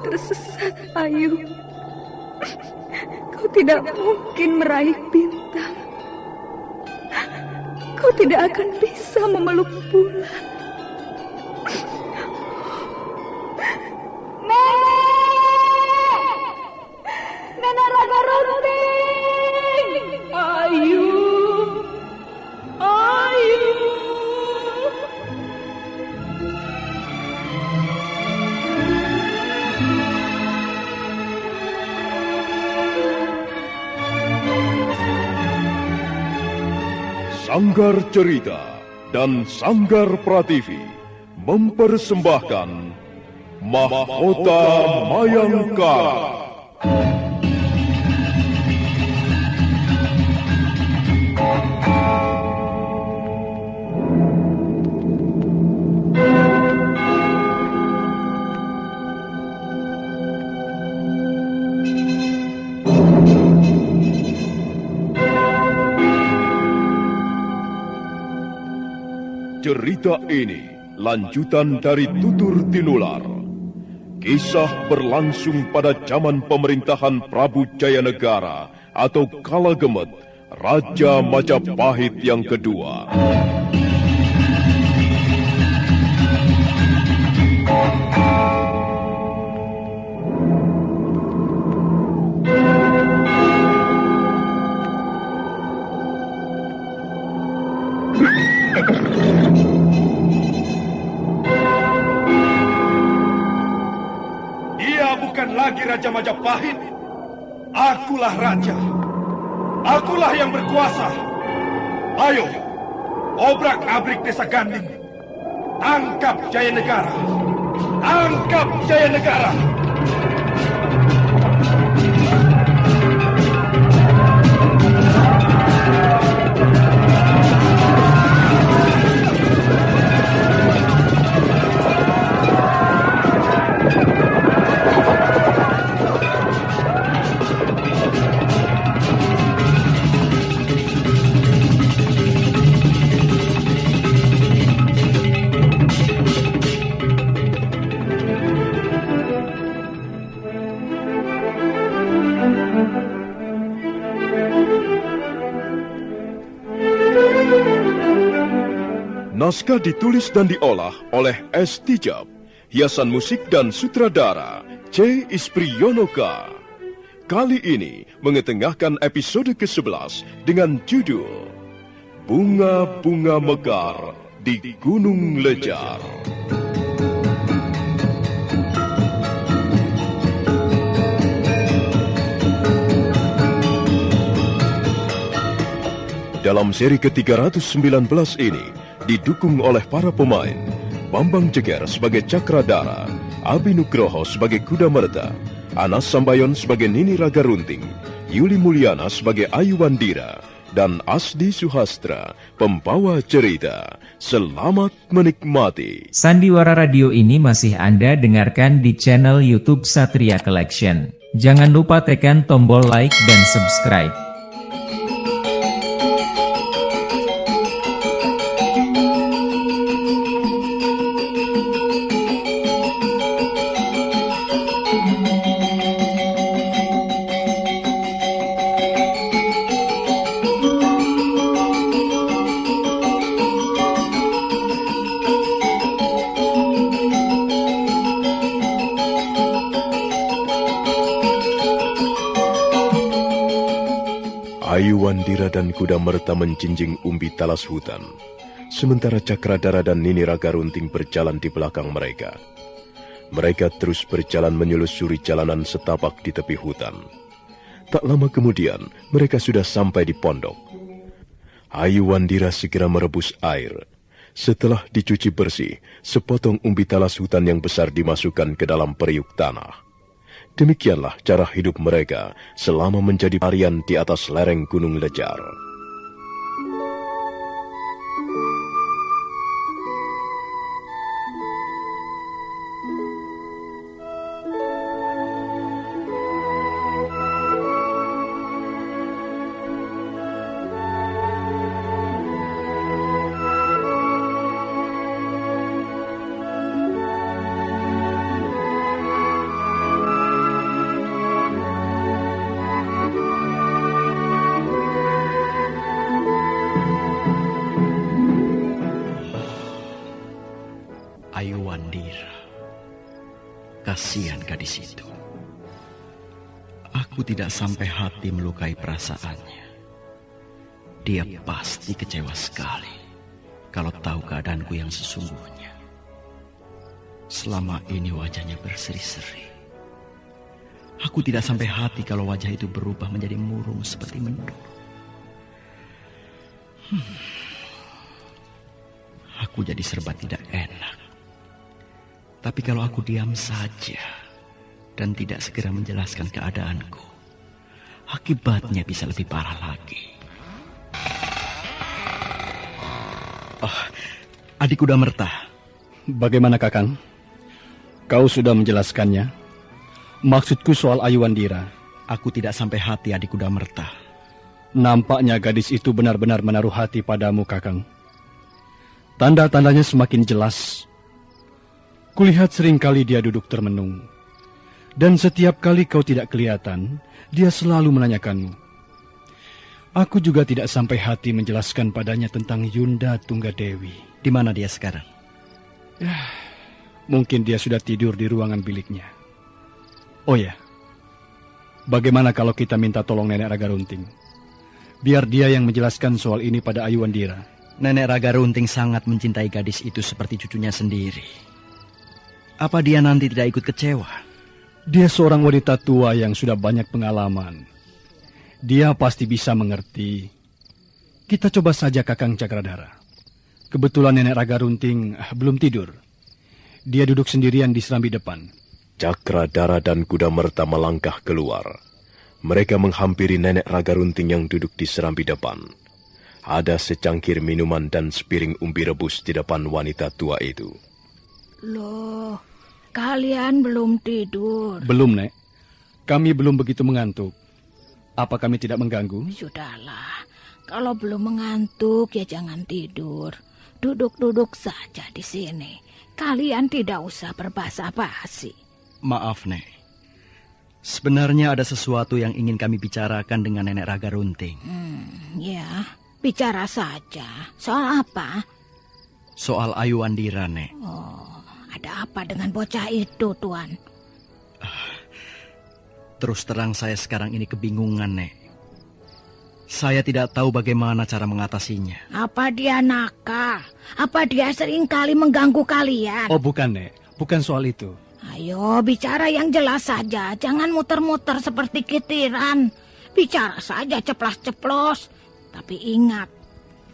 tersesat, Ayu. Kau tidak mungkin meraih bintang. Kau tidak akan bisa memeluk bulan. Nenek Raga Runting! Ayu! Ayu! Sanggar Cerita dan Sanggar Prativi mempersembahkan Mahkota Mayangkara. Cerita ini lanjutan dari Tutur Tinular. Kisah berlangsung pada zaman pemerintahan Prabu Jayanegara atau Kalagemet, Raja Majapahit yang kedua. Bukan lagi Raja Majapahit. Akulah raja. Akulah yang berkuasa. Ayo, obrak-abrik desa Ganding. Tangkap Jayanegara. Tangkap Jayanegara. Naskah ditulis dan diolah oleh S. Tijab, hiasan musik dan sutradara C. Isprionoka. Kali ini mengetengahkan episode ke-11 dengan judul Bunga-Bunga Mekar di Gunung Lejar. Dalam seri ke-319 ini, didukung oleh para pemain Bambang Jeger sebagai Cakradara, Abi Nugroho sebagai Kuda Merta, Anas Sambayon sebagai Nini Raga Runting, Yuli Mulyana sebagai Ayu Wandira, dan Asdi Suhastra, pembawa cerita. Selamat menikmati. Sandiwara Radio ini masih Anda dengarkan di channel YouTube Satria Collection. Jangan lupa tekan tombol like dan subscribe. Ayu Wandira dan Kuda Merta menjinjing umbi talas hutan, sementara Cakradara dan Nini Raga Runting berjalan di belakang mereka. Mereka terus berjalan menyelusuri jalanan setapak di tepi hutan. Tak lama kemudian, mereka sudah sampai di pondok. Ayu Wandira segera merebus air. Setelah dicuci bersih, sepotong umbi talas hutan yang besar dimasukkan ke dalam periuk tanah. Demikianlah cara hidup mereka selama menjadi harian di atas lereng Gunung Lejar. gadis itu. Aku tidak sampai hati melukai perasaannya. Dia pasti kecewa sekali kalau tahu keadaanku yang sesungguhnya. Selama ini wajahnya berseri-seri. Aku tidak sampai hati kalau wajah itu berubah menjadi murung seperti mendung. Aku jadi serba tidak enak. Tapi kalau aku diam saja dan tidak segera menjelaskan keadaanku, akibatnya bisa lebih parah lagi. Oh, adik Kuda Merta. Bagaimana Kakang? Kau sudah menjelaskannya? Maksudku soal Ayuandira. Aku tidak sampai hati, adik Kuda Merta. Nampaknya gadis itu benar-benar menaruh hati padamu, Kakang. Tanda-tandanya semakin jelas. Kulihat seringkali dia duduk termenung. Dan setiap kali kau tidak kelihatan, dia selalu menanyakanmu. Aku juga tidak sampai hati menjelaskan padanya tentang Yunda Tunggadewi. Di mana dia sekarang? Mungkin dia sudah tidur di ruangan biliknya. Oh ya, bagaimana kalau kita minta tolong Nenek Raga Runting? Biar dia yang menjelaskan soal ini pada Ayuandira. Nenek Raga Runting sangat mencintai gadis itu seperti cucunya sendiri. Apa dia nanti tidak ikut kecewa? Dia seorang wanita tua yang sudah banyak pengalaman. Dia pasti bisa mengerti. Kita coba saja Kakang Cakradara. Kebetulan Nenek Raga Runting belum tidur. Dia duduk sendirian di serambi depan. Cakradara dan Kuda Merta melangkah keluar. Mereka menghampiri Nenek Raga Runting yang duduk di serambi depan. Ada secangkir minuman dan sepiring umbi rebus di depan wanita tua itu. Loh, kalian belum tidur? Belum, Nek. Kami belum begitu mengantuk. Apa kami tidak mengganggu? Sudahlah, kalau belum mengantuk ya jangan tidur. Duduk-duduk saja di sini. Kalian tidak usah berbasa-basi. Maaf, Nek. Sebenarnya ada sesuatu yang ingin kami bicarakan dengan Nenek Raga Runting. Ya, bicara saja. Soal apa? Soal Ayuandira, Nek. Oh, ada apa dengan bocah itu, Tuan? Terus terang saya sekarang ini kebingungan, Nek. Saya tidak tahu bagaimana cara mengatasinya. Apa dia nakal? Apa dia seringkali mengganggu kalian? Oh, bukan, Nek. Bukan soal itu. Ayo, bicara yang jelas saja. Jangan muter-muter seperti kitiran. Bicara saja ceplas-ceplos. Tapi ingat,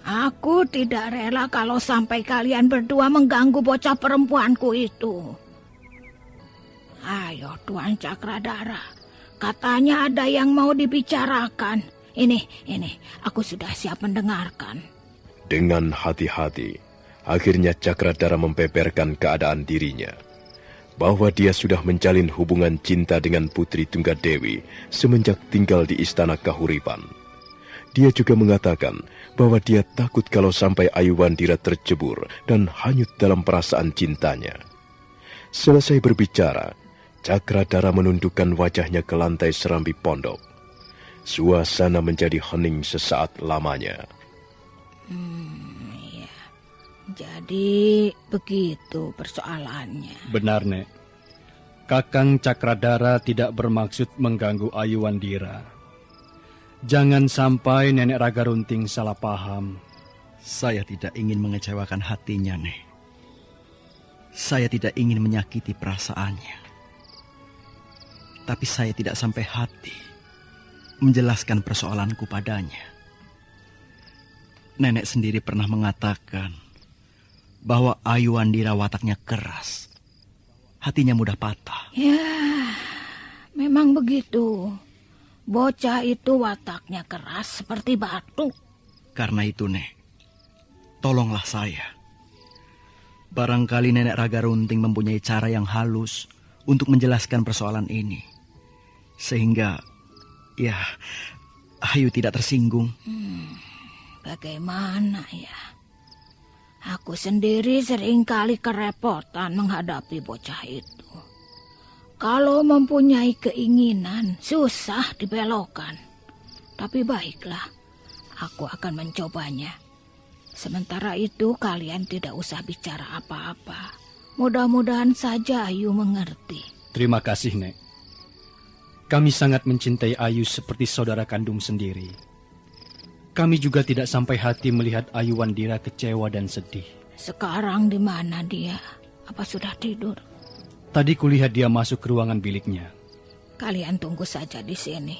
aku tidak rela kalau sampai kalian berdua mengganggu bocah perempuanku itu. Ayo, Tuan Cakradara. Katanya ada yang mau dibicarakan. Ini, aku sudah siap mendengarkan. Dengan hati-hati, akhirnya Cakradara membeberkan keadaan dirinya. Bahwa dia sudah menjalin hubungan cinta dengan Putri Tunggadewi semenjak tinggal di Istana Kahuripan. Dia juga mengatakan bahwa dia takut kalau sampai Ayuandira tercebur dan hanyut dalam perasaan cintanya. Selesai berbicara, Cakradara menundukkan wajahnya ke lantai serambi pondok. Suasana menjadi hening sesaat lamanya. Ya. Jadi begitu persoalannya. Benar, Nek. Kakang Cakradara tidak bermaksud mengganggu Ayuandira. Jangan sampai Nenek Raga Runting salah paham. Saya tidak ingin mengecewakan hatinya, Nek. Saya tidak ingin menyakiti perasaannya. Tapi saya tidak sampai hati menjelaskan persoalanku padanya. Nenek sendiri pernah mengatakan bahwa Ayuandira wataknya keras. Hatinya mudah patah. Ya, memang begitu. Bocah itu wataknya keras seperti batu. Karena itu, Nek, tolonglah saya. Barangkali Nenek Raga Runting mempunyai cara yang halus untuk menjelaskan persoalan ini. Sehingga, ya, Ayu tidak tersinggung. Bagaimana ya? Aku sendiri seringkali kerepotan menghadapi bocah itu. Kalau mempunyai keinginan, susah dibelokkan. Tapi baiklah, aku akan mencobanya. Sementara itu kalian tidak usah bicara apa-apa. Mudah-mudahan saja Ayu mengerti. Terima kasih, Nek. Kami sangat mencintai Ayu seperti saudara kandung sendiri. Kami juga tidak sampai hati melihat Ayu Wandira kecewa dan sedih. Sekarang di mana dia? Apa sudah tidur? Tadi kulihat dia masuk ke ruangan biliknya. Kalian tunggu saja di sini.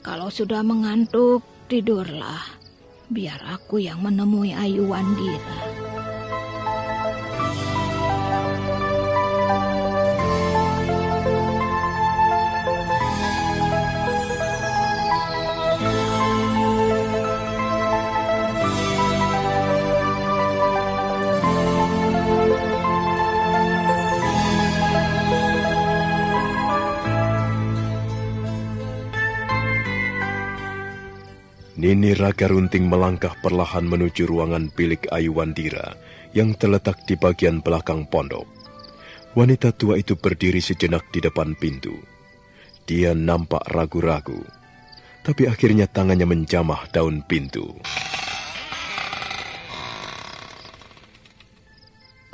Kalau sudah mengantuk, tidurlah. Biar aku yang menemui Ayu Wandira. Nini Raga Runting melangkah perlahan menuju ruangan bilik Ayu Wandira yang terletak di bagian belakang pondok. Wanita tua itu berdiri sejenak di depan pintu. Dia nampak ragu-ragu, tapi akhirnya tangannya menjamah daun pintu.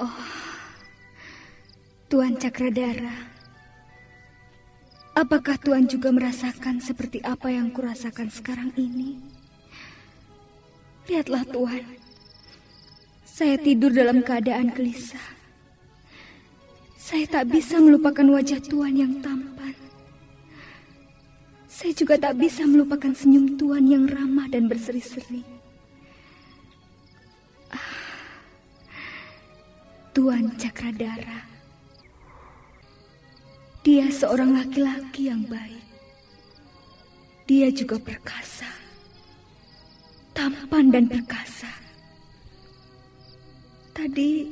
Oh, Tuan Cakradara, apakah Tuan juga merasakan seperti apa yang kurasakan sekarang ini? Lihatlah Tuan, saya tidur dalam keadaan gelisah. Saya tak bisa melupakan wajah Tuan yang tampan. Saya juga tak bisa melupakan senyum Tuan yang ramah dan berseri-seri. Tuan Cakradara, dia seorang laki-laki yang baik. Dia juga perkasa, tampan dan perkasa. Tadi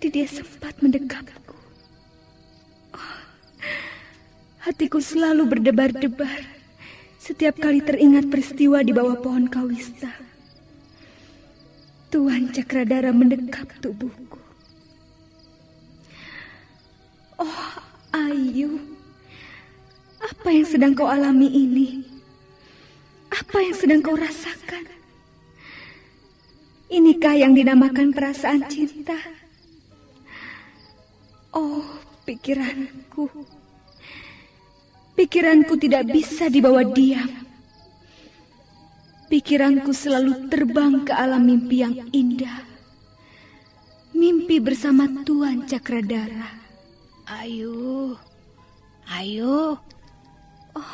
dia sempat mendekapku. Hatiku selalu berdebar-debar setiap kali teringat peristiwa di bawah pohon kawista. Tuan Cakradara mendekap tubuhku. Oh, Ayu, apa yang sedang kau alami ini? Apa yang sedang kau rasakan? Inikah yang dinamakan perasaan cinta? Oh, pikiranku. Pikiranku tidak bisa dibawa diam. Pikiranku selalu terbang ke alam mimpi yang indah. Mimpi bersama Tuan Cakradara. Ayu. Oh,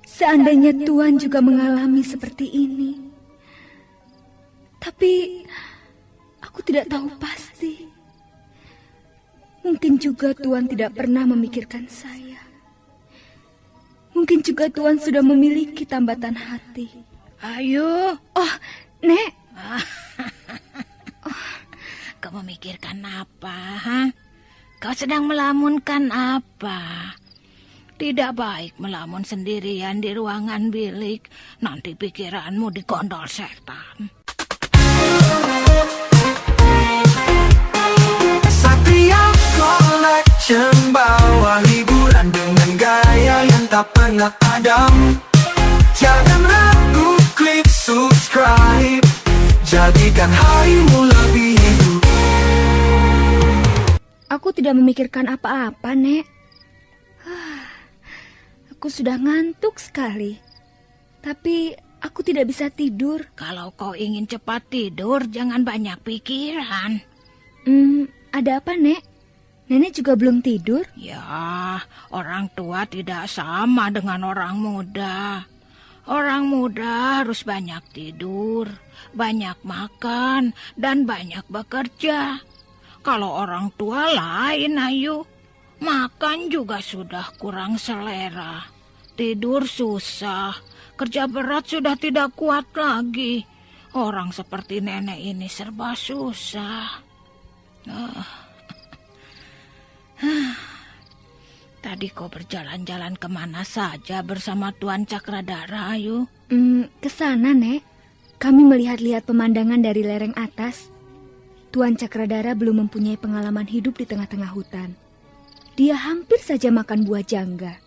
Seandainya Tuan juga mengalami seperti ini. Tapi aku tidak tahu pasti. Mungkin juga Tuan tidak pernah memikirkan saya. Mungkin juga Tuan sudah memiliki tambatan hati. Ayu. Oh, Nek. Kau memikirkan apa, ha? Kau sedang melamunkan apa? Tidak baik melamun sendirian di ruangan bilik. Nanti pikiranmu digondol setan. Satria Collection bawa hiburan dengan gaya yang tak pernah padam. Jangan ragu, klik subscribe. Jadikan harimu lebih hidup. Aku tidak memikirkan apa-apa, Nek. Aku sudah ngantuk sekali. Tapi aku tidak bisa tidur. Kalau kau ingin cepat tidur, jangan banyak pikiran. Ada apa, Nek? Nenek juga belum tidur? Ya, orang tua tidak sama dengan orang muda. Orang muda harus banyak tidur, banyak makan, dan banyak bekerja. Kalau orang tua lain, Ayu. Makan juga sudah kurang selera. Tidur susah. Kerja berat sudah tidak kuat lagi. Orang seperti nenek ini serba susah. Tadi kau berjalan-jalan kemana saja bersama Tuan Cakradara, Ayu? Ke sana, Nek. Kami melihat-lihat pemandangan dari lereng atas. Tuan Cakradara belum mempunyai pengalaman hidup di tengah-tengah hutan. Dia hampir saja makan buah jangga.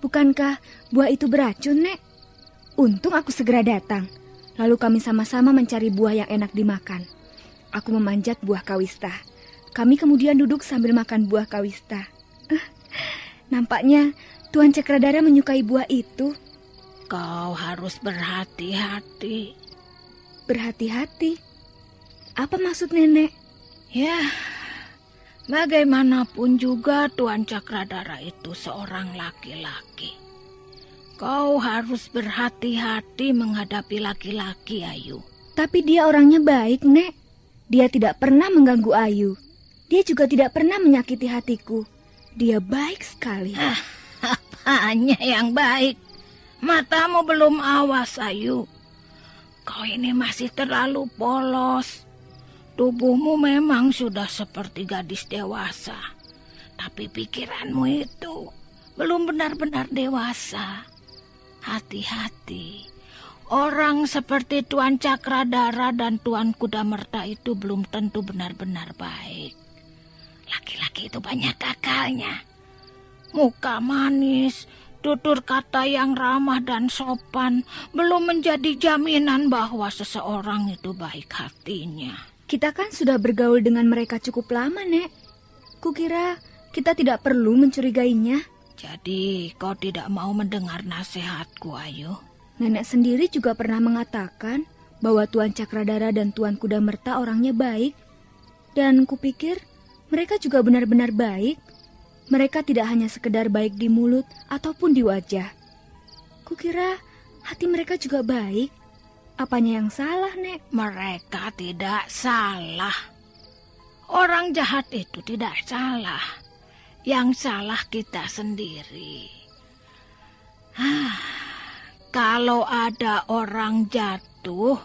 Bukankah buah itu beracun, Nek? Untung aku segera datang. Lalu kami sama-sama mencari buah yang enak dimakan. aku memanjat buah kawista. Kami kemudian duduk sambil makan buah kawista. Nampaknya Tuan Cakradara menyukai buah itu. Kau harus berhati-hati. Berhati-hati? Apa maksud nenek? Ya, bagaimanapun juga Tuan Cakradara itu seorang laki-laki. Kau harus berhati-hati menghadapi laki-laki, Ayu. Tapi dia orangnya baik, Nek. Dia tidak pernah mengganggu Ayu. Dia juga tidak pernah menyakiti hatiku. Dia baik sekali. Apanya yang baik? Matamu belum awas, Ayu. Kau ini masih terlalu polos. Tubuhmu memang sudah seperti gadis dewasa. Tapi pikiranmu itu belum benar-benar dewasa. Hati-hati. Orang seperti Tuan Cakradara dan Tuan Kudamerta itu belum tentu benar-benar baik. Laki-laki itu banyak akalnya. Muka manis, tutur kata yang ramah dan sopan belum menjadi jaminan bahwa seseorang itu baik hatinya. Kita kan sudah bergaul dengan mereka cukup lama, Nek. Kukira kita tidak perlu mencurigainya. Jadi kau tidak mau mendengar nasihatku, Ayu? Nenek sendiri juga pernah mengatakan bahwa Tuan Cakradara dan Tuan Kudamerta orangnya baik. Dan kupikir mereka juga benar-benar baik. Mereka tidak hanya sekedar baik di mulut ataupun di wajah. Kukira hati mereka juga baik. Apanya yang salah, Nek? Mereka tidak salah. Orang jahat itu tidak salah. Yang salah kita sendiri. Kalau ada orang jatuh,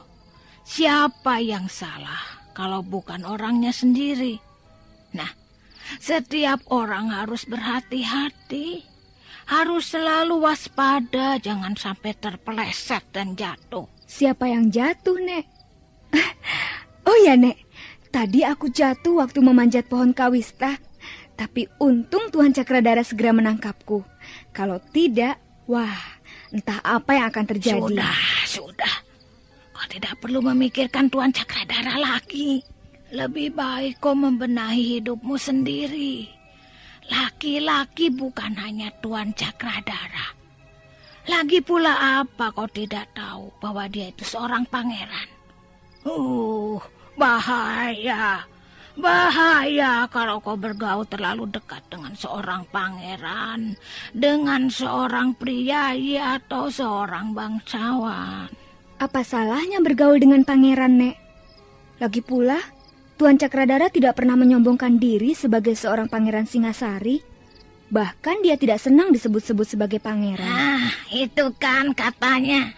siapa yang salah kalau bukan orangnya sendiri? Nah, setiap orang harus berhati-hati. Harus selalu waspada, jangan sampai terpeleset dan jatuh. Siapa yang jatuh, Nek? Oh ya, Nek. Tadi aku jatuh waktu memanjat pohon kawista. Tapi untung Tuan Cakradara segera menangkapku. Kalau tidak, wah, entah apa yang akan terjadi. Sudah. Kau tidak perlu memikirkan Tuan Cakradara lagi. Lebih baik kau membenahi hidupmu sendiri. Laki-laki bukan hanya Tuan Cakradara. Lagi pula apa kau tidak tahu bahwa dia itu seorang pangeran? Bahaya. Bahaya kalau kau bergaul terlalu dekat dengan seorang pangeran, dengan seorang priayi atau seorang bangsawan. Apa salahnya bergaul dengan pangeran, Nek? Lagi pula, Tuan Cakradara tidak pernah menyombongkan diri sebagai seorang pangeran Singasari. Bahkan dia tidak senang disebut-sebut sebagai pangeran. Itu kan katanya.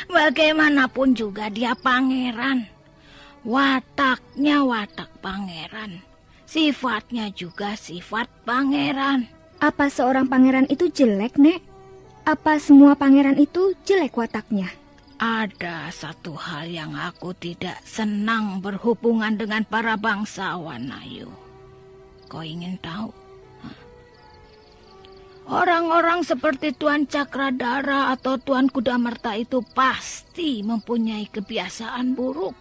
Bagaimanapun juga dia pangeran. Wataknya watak pangeran. Sifatnya juga sifat pangeran. Apa seorang pangeran itu jelek, Nek? Apa semua pangeran itu jelek wataknya? Ada satu hal yang aku tidak senang berhubungan dengan para bangsawan, Ayu. Kau ingin tahu? Orang-orang seperti Tuan Cakradara atau Tuan Kudamerta itu pasti mempunyai kebiasaan buruk.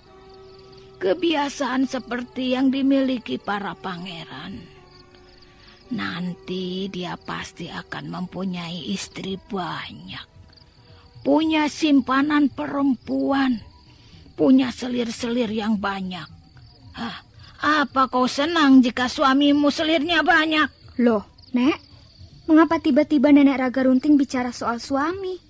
Kebiasaan seperti yang dimiliki para pangeran. Nanti dia pasti akan mempunyai istri banyak. Punya simpanan perempuan. Punya selir-selir yang banyak. Apa kau senang jika suamimu selirnya banyak? Loh, Nek, mengapa tiba-tiba Nenek Raga Runting bicara soal suami?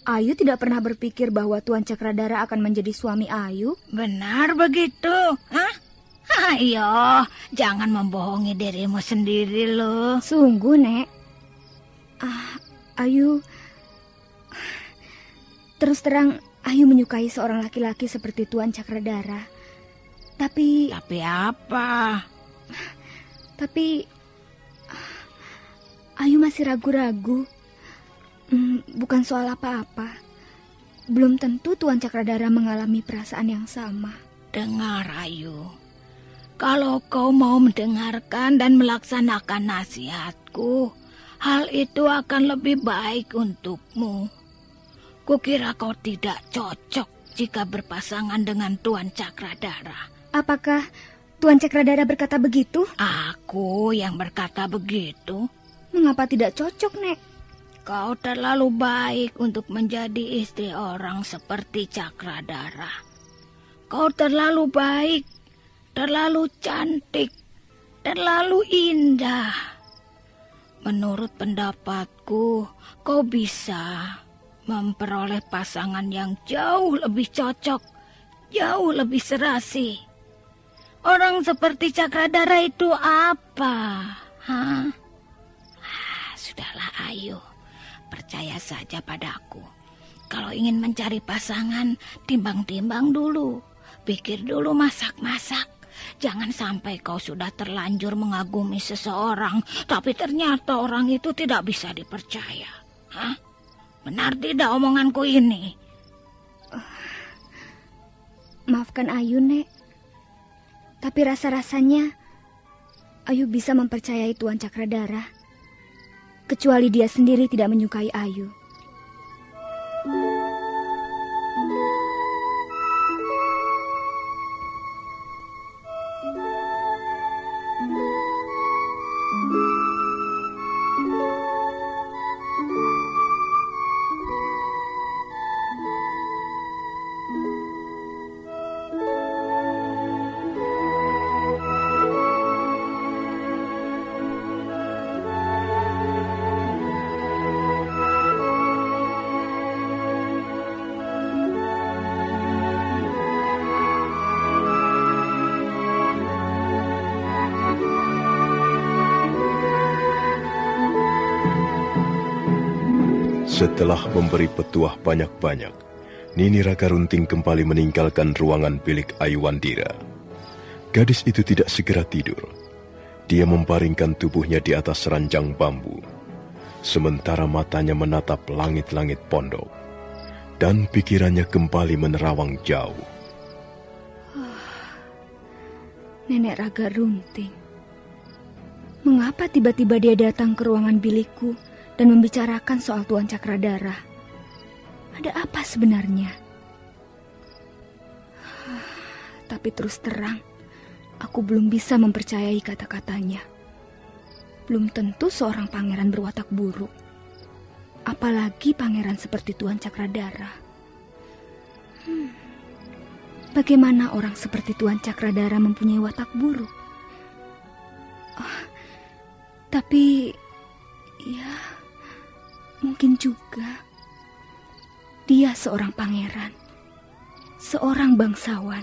Ayu tidak pernah berpikir bahwa Tuan Cakradara akan menjadi suami Ayu. Benar begitu? Ayo, jangan membohongi dirimu sendiri loh. Sungguh, Nek. Ayu... Terus terang, Ayu menyukai seorang laki-laki seperti Tuan Cakradara. Tapi apa? Tapi Ayu masih ragu-ragu. Bukan soal apa-apa. Belum tentu Tuan Cakradara mengalami perasaan yang sama. Dengar, Ayu. Kalau kau mau mendengarkan dan melaksanakan nasihatku, hal itu akan lebih baik untukmu. Kukira kau tidak cocok jika berpasangan dengan Tuan Cakradara. Apakah Tuan Cakradara berkata begitu? Aku yang berkata begitu. Mengapa tidak cocok, Nek? Kau terlalu baik untuk menjadi istri orang seperti Cakradara. Kau terlalu baik, terlalu cantik, terlalu indah. Menurut pendapatku, kau bisa memperoleh pasangan yang jauh lebih cocok, jauh lebih serasi. Orang seperti Cakradara itu apa? Hah? Sudahlah, Ayu. Percaya saja padaku. Kalau ingin mencari pasangan, timbang-timbang dulu. Pikir dulu masak-masak. Jangan sampai kau sudah terlanjur mengagumi seseorang, tapi ternyata orang itu tidak bisa dipercaya. Hah? Benar tidak omonganku ini? Maafkan Ayu, Nek. Tapi rasa-rasanya Ayu bisa mempercayai Tuan Cakradara. Kecuali dia sendiri tidak menyukai Ayu. Setelah memberi petuah banyak-banyak, Nini Ragarunting kembali meninggalkan ruangan bilik Aiwandira. Gadis itu tidak segera tidur. Dia membaringkan tubuhnya di atas ranjang bambu, sementara matanya menatap langit-langit pondok, dan pikirannya kembali menerawang jauh. Nenek Ragarunting. Mengapa tiba-tiba dia datang ke ruangan bilikku dan membicarakan soal Tuan Cakradara? Ada apa sebenarnya? Tapi terus terang, aku belum bisa mempercayai kata-katanya. Belum tentu seorang pangeran berwatak buruk. Apalagi pangeran seperti Tuan Cakradara. Bagaimana orang seperti Tuan Cakradara mempunyai watak buruk? Tapi, ya, mungkin juga dia seorang pangeran, seorang bangsawan.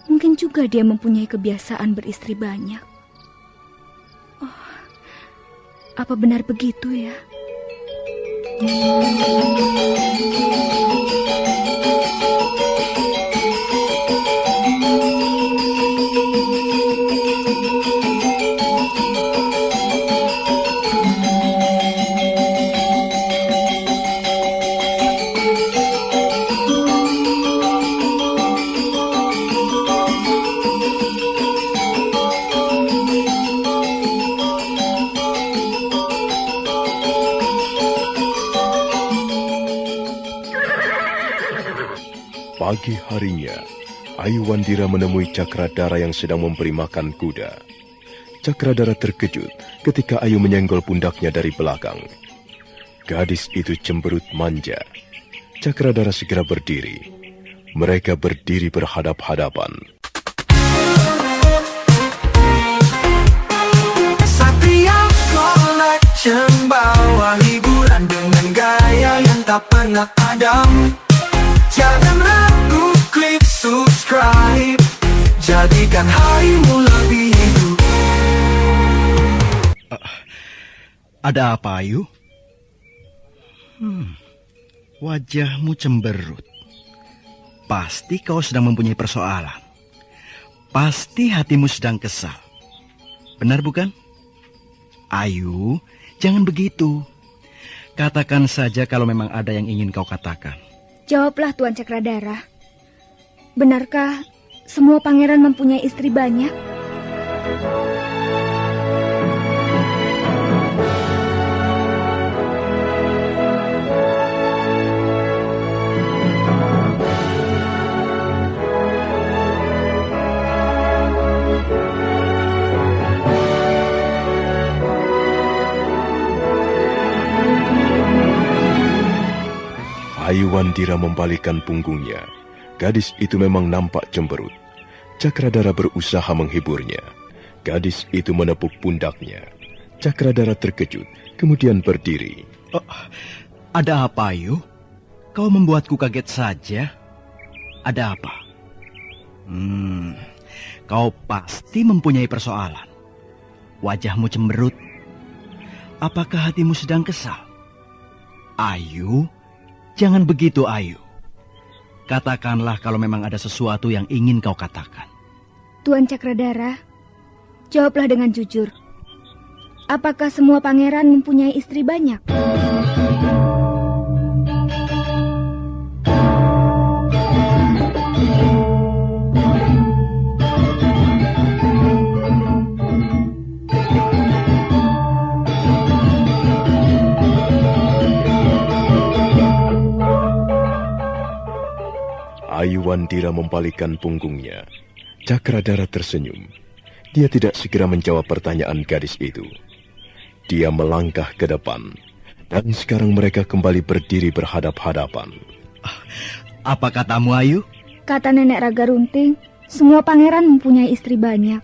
Mungkin juga dia mempunyai kebiasaan beristri banyak. Apa benar begitu ya? Pagi harinya, Aiwandira menemui Cakradara yang sedang memberi makan kuda. Cakradara terkejut ketika Ayu menyenggol pundaknya dari belakang. Gadis itu cemberut manja. Cakradara segera berdiri. Mereka berdiri berhadap-hadapan. Satria Collection bawa hiburan dengan gaya yang tak pernah padam. Jangan ragu, klik subscribe. Jadikan harimu lebih hidup. Ada apa, Ayu? Wajahmu cemberut. Pasti kau sedang mempunyai persoalan. Pasti hatimu sedang kesal. Benar bukan? Ayu, jangan begitu. Katakan saja kalau memang ada yang ingin kau katakan. Jawablah Tuan Cakradara. Benarkah semua pangeran mempunyai istri banyak? Ayu Wandira membalikkan punggungnya. Gadis itu memang nampak cemberut. Cakradara berusaha menghiburnya. Gadis itu menepuk pundaknya. Cakradara terkejut, kemudian berdiri. Ada apa, Ayu? Kau membuatku kaget saja. Ada apa? Kau pasti mempunyai persoalan. Wajahmu cemberut. Apakah hatimu sedang kesal? Ayu, jangan begitu, Ayu. Katakanlah kalau memang ada sesuatu yang ingin kau katakan. Tuan Cakradara, jawablah dengan jujur. Apakah semua pangeran mempunyai istri banyak? Ayu Wandira membalikkan punggungnya. Cakradara tersenyum. Dia tidak segera menjawab pertanyaan gadis itu. Dia melangkah ke depan. Dan sekarang mereka kembali berdiri berhadap-hadapan. Apa katamu, Ayu? Kata Nenek Raga Runting, semua pangeran mempunyai istri banyak.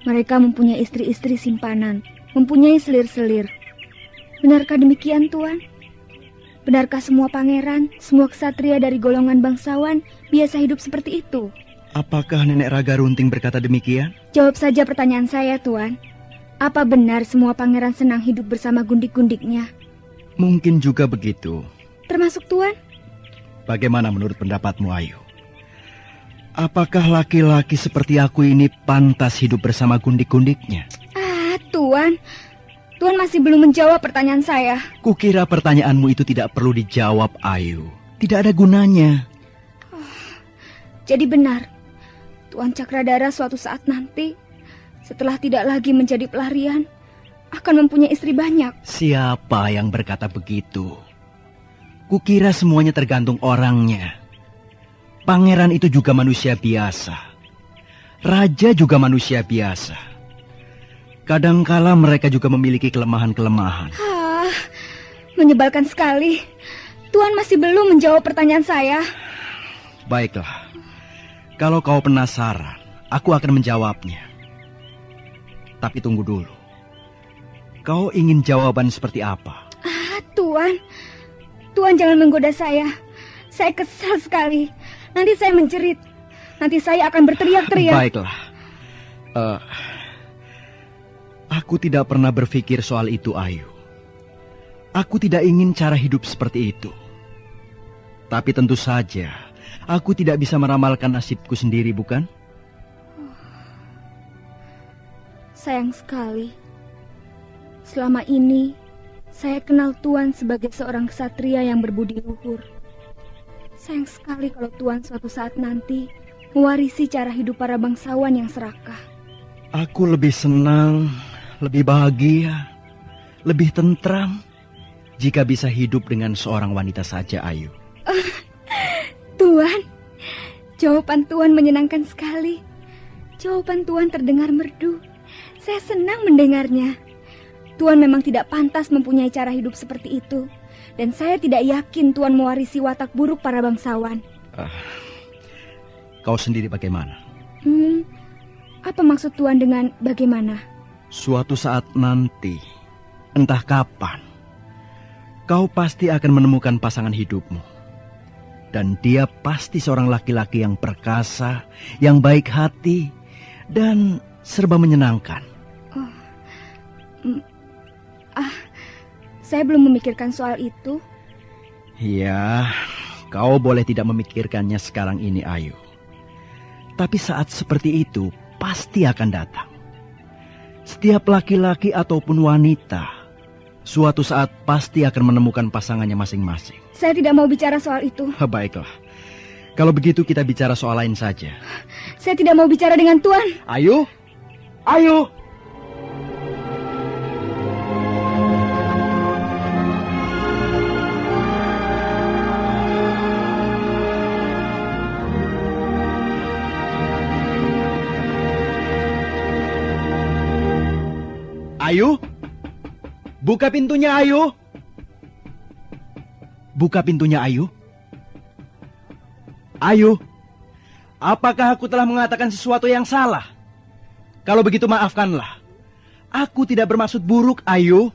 Mereka mempunyai istri-istri simpanan, mempunyai selir-selir. Benarkah demikian, Tuan? Benarkah semua pangeran, semua ksatria dari golongan bangsawan biasa hidup seperti itu? Apakah Nenek Raga Runting berkata demikian? Jawab saja pertanyaan saya, Tuan. Apa benar semua pangeran senang hidup bersama gundik-gundiknya? Mungkin juga begitu. Termasuk Tuan? Bagaimana menurut pendapatmu, Ayu? Apakah laki-laki seperti aku ini pantas hidup bersama gundik-gundiknya? Tuan. Tuan masih belum menjawab pertanyaan saya. Kukira pertanyaanmu itu tidak perlu dijawab, Ayu. Tidak ada gunanya. Jadi benar, Tuan Cakradara suatu saat nanti, setelah tidak lagi menjadi pelarian, akan mempunyai istri banyak. Siapa yang berkata begitu? Kukira semuanya tergantung orangnya. Pangeran itu juga manusia biasa. Raja juga manusia biasa. Kadangkala mereka juga memiliki kelemahan-kelemahan. Menyebalkan sekali. Tuan masih belum menjawab pertanyaan saya. Baiklah. Kalau kau penasaran, aku akan menjawabnya. Tapi tunggu dulu. Kau ingin jawaban seperti apa? Tuan. Tuan jangan menggoda saya. Saya kesal sekali. Nanti saya menjerit. Nanti saya akan berteriak-teriak. Baiklah. Aku tidak pernah berpikir soal itu, Ayu. Aku tidak ingin cara hidup seperti itu. Tapi tentu saja, aku tidak bisa meramalkan nasibku sendiri, bukan? Sayang sekali. Selama ini, saya kenal Tuan sebagai seorang ksatria yang berbudi luhur. Sayang sekali kalau Tuan suatu saat nanti mewarisi cara hidup para bangsawan yang serakah. Aku lebih senang, lebih bahagia, lebih tentram jika bisa hidup dengan seorang wanita saja, Ayu. Tuan, jawaban Tuan menyenangkan sekali. Jawaban Tuan terdengar merdu. Saya senang mendengarnya. Tuan memang tidak pantas mempunyai cara hidup seperti itu. Dan saya tidak yakin Tuan mewarisi watak buruk para bangsawan. Kau sendiri bagaimana? Apa maksud Tuan dengan bagaimana? Suatu saat nanti, entah kapan, kau pasti akan menemukan pasangan hidupmu. Dan dia pasti seorang laki-laki yang perkasa, yang baik hati, dan serba menyenangkan. Saya belum memikirkan soal itu. Ya, kau boleh tidak memikirkannya sekarang ini, Ayu. Tapi saat seperti itu pasti akan datang. Setiap laki-laki ataupun wanita suatu saat pasti akan menemukan pasangannya masing-masing. Saya tidak mau bicara soal itu. Baiklah. Kalau begitu kita bicara soal lain saja. Saya tidak mau bicara dengan Tuan. Ayu? Ayu! Ayu? Buka pintunya, Ayu. Buka pintunya, Ayu. Ayu, apakah aku telah mengatakan sesuatu yang salah? Kalau begitu maafkanlah. Aku tidak bermaksud buruk, Ayu.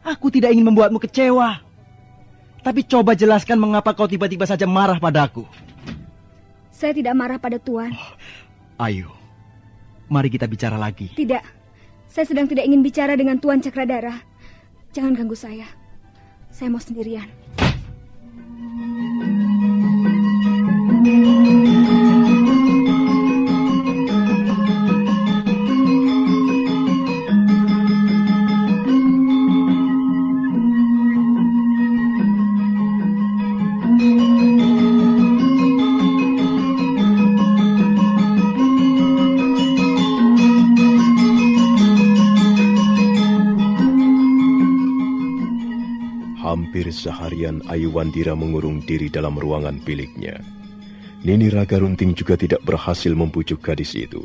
Aku tidak ingin membuatmu kecewa. Tapi coba jelaskan mengapa kau tiba-tiba saja marah padaku. Saya tidak marah pada Tuan. Ayu, mari kita bicara lagi. Tidak, saya sedang tidak ingin bicara dengan Tuan Cakradara. Jangan ganggu saya. Saya mau sendirian. Hampir seharian Ayu Wandira mengurung diri dalam ruangan biliknya. Nini Raga Runting juga tidak berhasil membujuk gadis itu.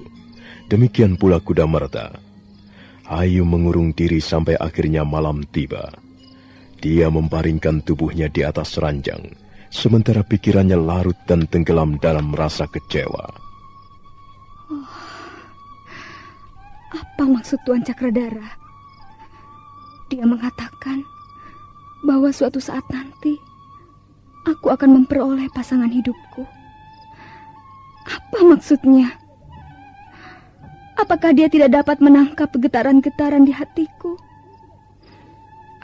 Demikian pula Kuda Merta. Ayu mengurung diri sampai akhirnya malam tiba. Dia memparingkan tubuhnya di atas ranjang, sementara pikirannya larut dan tenggelam dalam rasa kecewa. Apa maksud Tuan Cakradara? Dia mengatakan bahwa suatu saat nanti aku akan memperoleh pasangan hidupku. Apa maksudnya? Apakah dia tidak dapat menangkap getaran-getaran di hatiku?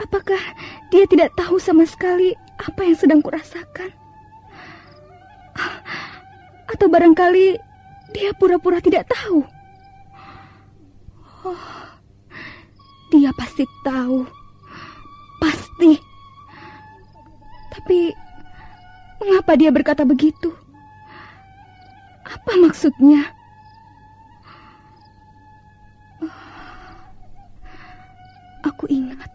Apakah dia tidak tahu sama sekali apa yang sedang kurasakan? Atau barangkali dia pura-pura tidak tahu? Oh, dia pasti tahu. Pasti. Tapi mengapa dia berkata begitu? Apa maksudnya? Aku ingat.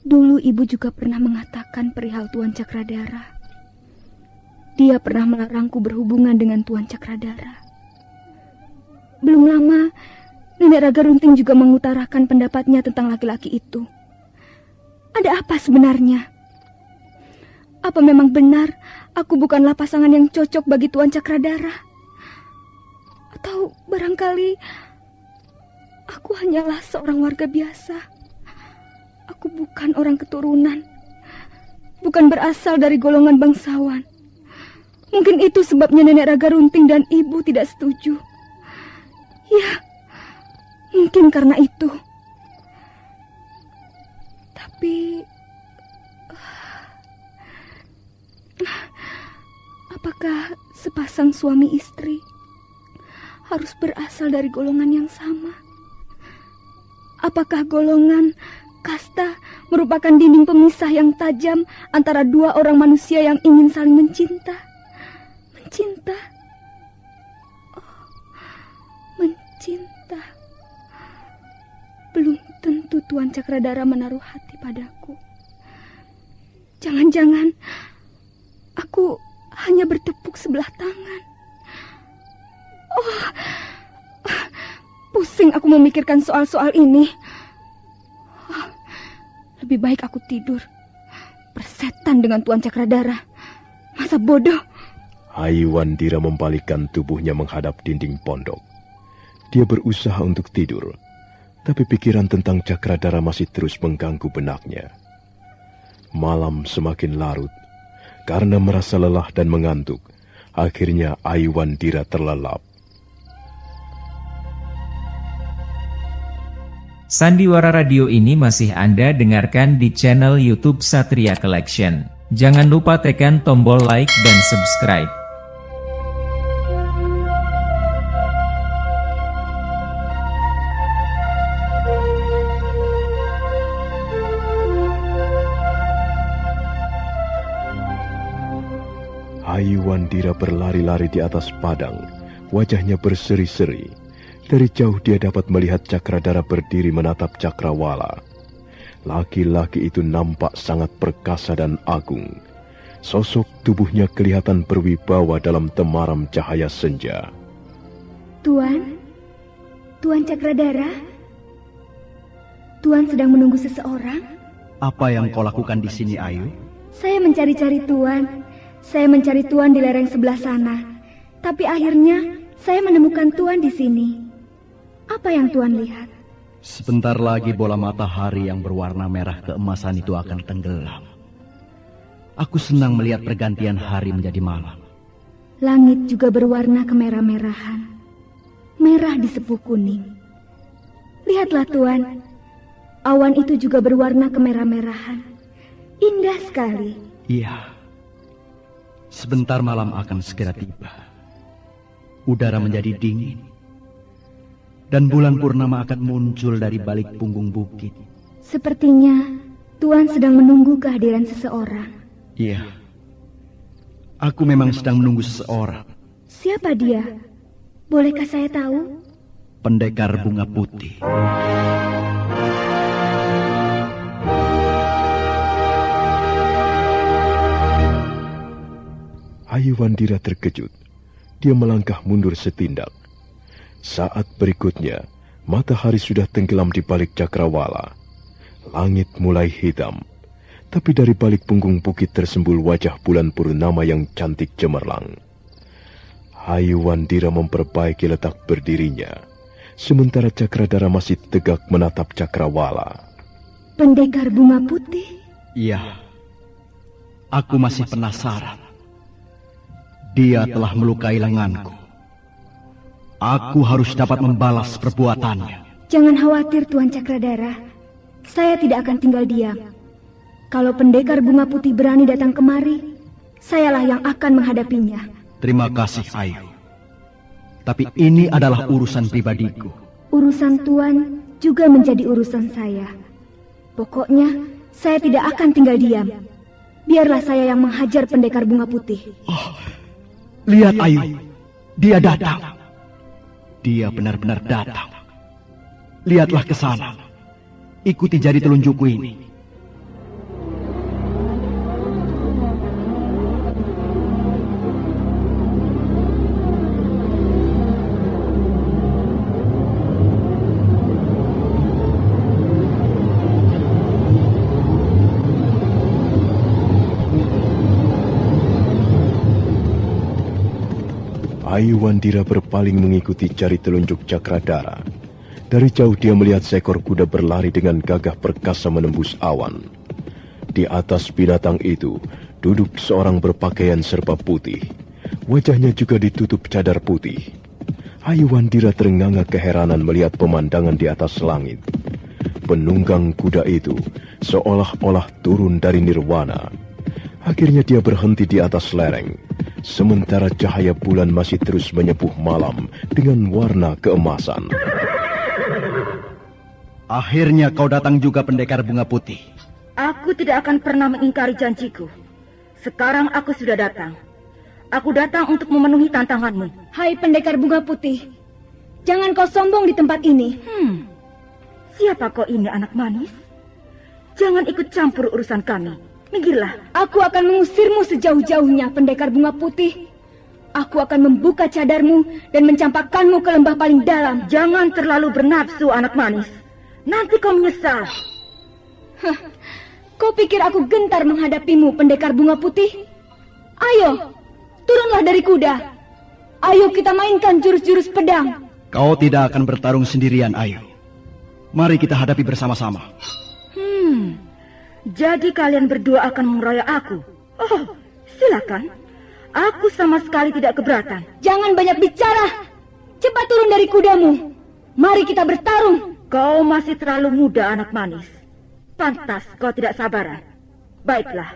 Dulu ibu juga pernah mengatakan perihal Tuan Cakradara. Dia pernah melarangku berhubungan dengan Tuan Cakradara. Belum lama, Nenek Raga Runting juga mengutarakan pendapatnya tentang laki-laki itu. Ada apa sebenarnya? Apa memang benar aku bukanlah pasangan yang cocok bagi Tuan Cakradara? Atau barangkali aku hanyalah seorang warga biasa. Aku bukan orang keturunan. Bukan berasal dari golongan bangsawan. Mungkin itu sebabnya Nenek Raga Runting dan ibu tidak setuju. Ya, mungkin karena itu. Tapi apakah sepasang suami istri harus berasal dari golongan yang sama? Apakah golongan kasta merupakan dinding pemisah yang tajam antara dua orang manusia yang ingin saling mencinta? Mencinta? Oh, mencinta. Belum tentu Tuan Cakradara menaruh hati padaku. Jangan-jangan aku hanya bertepuk sebelah tangan. Oh, pusing aku memikirkan soal-soal ini. Oh, lebih baik aku tidur. Persetan dengan Tuan Cakradara. Masa bodoh. Ayu Wandira membalikkan tubuhnya menghadap dinding pondok. Dia berusaha untuk tidur, tapi pikiran tentang Cakradara masih terus mengganggu benaknya. Malam semakin larut. Karena merasa lelah dan mengantuk, akhirnya Ayu Wandira terlelap. Sandiwara Radio ini masih Anda dengarkan di channel YouTube Satria Collection. Jangan lupa tekan tombol like dan subscribe. Ayu Wandira berlari-lari di atas padang, wajahnya berseri-seri. Dari jauh dia dapat melihat Cakradara berdiri menatap Cakrawala. Laki-laki itu nampak sangat perkasa dan agung. Sosok tubuhnya kelihatan berwibawa dalam temaram cahaya senja. Tuan Cakradara, Tuan sedang menunggu seseorang? Apa yang kau lakukan di sini, Ayu? Saya mencari-cari Tuan. Saya mencari Tuan di lereng sebelah sana, tapi akhirnya saya menemukan Tuan di sini. Apa yang Tuan lihat? Sebentar lagi bola matahari yang berwarna merah keemasan itu akan tenggelam. Aku senang melihat pergantian hari menjadi malam. Langit juga berwarna kemerah-merahan. Merah disepuh kuning. Lihatlah Tuan, awan itu juga berwarna kemerah-merahan. Indah sekali. Iya. Sebentar malam akan segera tiba. Udara menjadi dingin. Dan bulan purnama akan muncul dari balik punggung bukit. Sepertinya Tuan sedang menunggu kehadiran seseorang. Iya. Aku memang sedang menunggu seseorang. Siapa dia? Bolehkah saya tahu? Pendekar bunga putih. Ayu Wandira terkejut. Dia melangkah mundur setindak. Saat berikutnya, matahari sudah tenggelam di balik cakrawala. Langit mulai hitam. Tapi dari balik punggung bukit tersembul wajah bulan purnama yang cantik cemerlang. Ayu Wandira memperbaiki letak berdirinya, sementara Cakradara masih tegak menatap cakrawala. Pendekar bunga putih? Iya. Aku masih penasaran. Dia telah melukai lenganku. Aku harus dapat membalas perbuatannya. Jangan khawatir Tuan Cakradara. Saya tidak akan tinggal diam. Kalau pendekar bunga putih berani datang kemari, sayalah yang akan menghadapinya. Terima kasih, Ayu. Tapi ini adalah urusan pribadiku. Urusan Tuan juga menjadi urusan saya. Pokoknya, saya tidak akan tinggal diam. Biarlah saya yang menghajar pendekar bunga putih. Oh, lihat Ayu, dia datang. Dia benar-benar datang. Lihatlah ke sana. Ikuti jari telunjukku ini. Ayu Wandira berpaling mengikuti jari telunjuk Cakradara. Dari jauh dia melihat seekor kuda berlari dengan gagah perkasa menembus awan. Di atas binatang itu duduk seorang berpakaian serba putih. Wajahnya juga ditutup cadar putih. Ayu Wandira terenganga keheranan melihat pemandangan di atas langit. Penunggang kuda itu seolah-olah turun dari nirwana. Akhirnya dia berhenti di atas lereng. Sementara cahaya bulan masih terus menyepuh malam dengan warna keemasan. Akhirnya kau datang juga, pendekar bunga putih. Aku tidak akan pernah mengingkari janjiku. Sekarang aku sudah datang. Aku datang untuk memenuhi tantanganmu. Hai pendekar bunga putih, jangan kau sombong di tempat ini. Siapa kau ini, anak manis? Jangan ikut campur urusan kami. Minggirlah. Aku akan mengusirmu sejauh-jauhnya, pendekar bunga putih. Aku akan membuka cadarmu dan mencampakkanmu ke lembah paling dalam. Jangan terlalu bernafsu, anak manis. Nanti kau menyesal. Kau pikir aku gentar menghadapimu, pendekar bunga putih? Ayo, turunlah dari kuda. Ayo kita mainkan jurus-jurus pedang. Kau tidak akan bertarung sendirian, Ayu. Mari kita hadapi bersama-sama. Jadi kalian berdua akan mengeroyok aku? Oh, silakan. Aku sama sekali tidak keberatan. Jangan banyak bicara. Cepat turun dari kudamu. Mari kita bertarung. Kau masih terlalu muda, anak manis. Pantas kau tidak sabaran. Baiklah,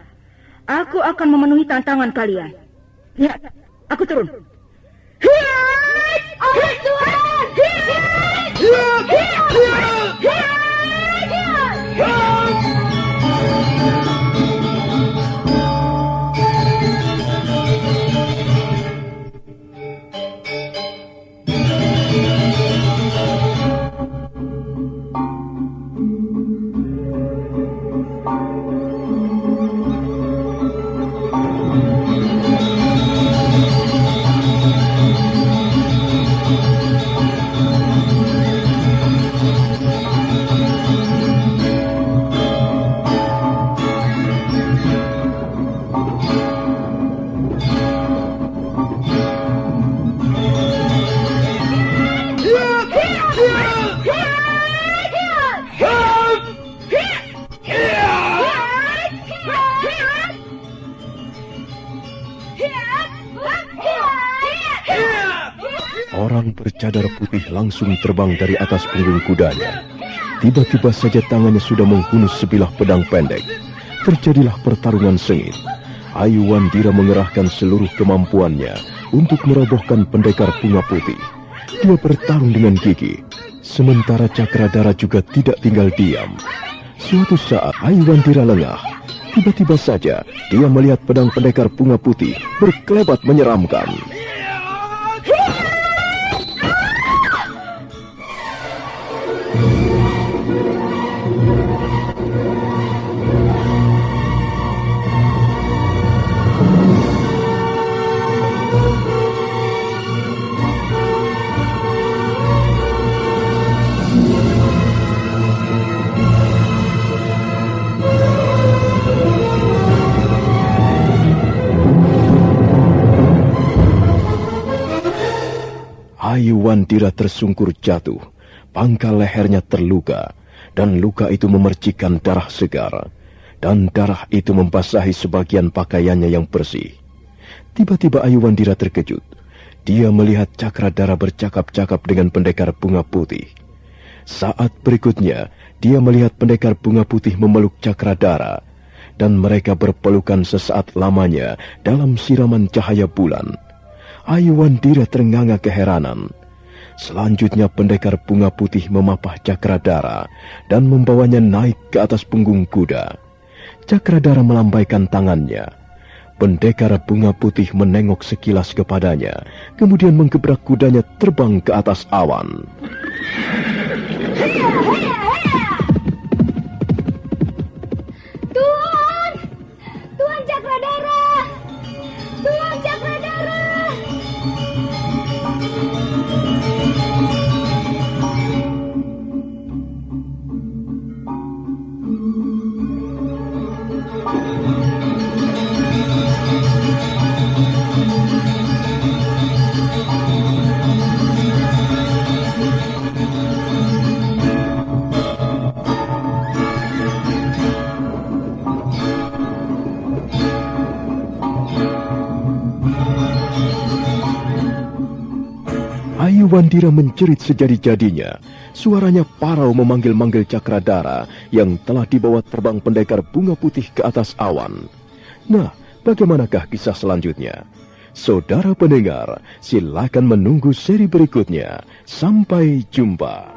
aku akan memenuhi tantangan kalian. Lihat, aku turun. Awas Tuhan! Orang bercadar putih langsung terbang dari atas punggung kudanya. Tiba-tiba saja tangannya sudah menghunus sebilah pedang pendek. Terjadilah pertarungan sengit. Ayu Wandira mengerahkan seluruh kemampuannya untuk merobohkan pendekar bunga putih. Dia bertarung dengan gigih. Sementara Cakradara juga tidak tinggal diam. Suatu saat Ayu Wandira lengah. Tiba-tiba saja dia melihat pedang pendekar bunga putih berkelebat menyeramkan. Ayu Wandira tersungkur jatuh, pangkal lehernya terluka, dan luka itu memercikkan darah segar, dan darah itu membasahi sebagian pakaiannya yang bersih. Tiba-tiba Ayu Wandira terkejut. Dia melihat Cakradara bercakap-cakap dengan pendekar bunga putih. Saat berikutnya, dia melihat pendekar bunga putih memeluk Cakradara, dan mereka berpelukan sesaat lamanya dalam siraman cahaya bulan. Ayu Wandira ternganga keheranan. Selanjutnya pendekar bunga putih memapah Cakradara dan membawanya naik ke atas punggung kuda. Cakradara melambaikan tangannya. Pendekar bunga putih menengok sekilas kepadanya, kemudian menggebrak kudanya terbang ke atas awan. Tuan! Tuan Cakradara! Tuan Cakradara! Ayu Wandira menjerit sejadi-jadinya. Suaranya parau memanggil-manggil Cakradara yang telah dibawa terbang pendekar bunga putih ke atas awan. Nah, bagaimanakah kisah selanjutnya? Saudara pendengar, silakan menunggu seri berikutnya. Sampai jumpa.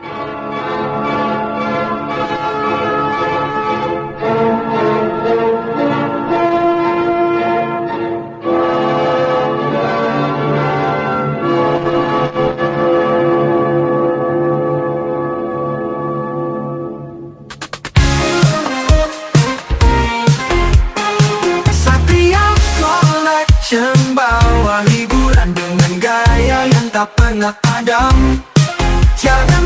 Bawa hiburan dengan gaya yang tak pernah padam. Jangan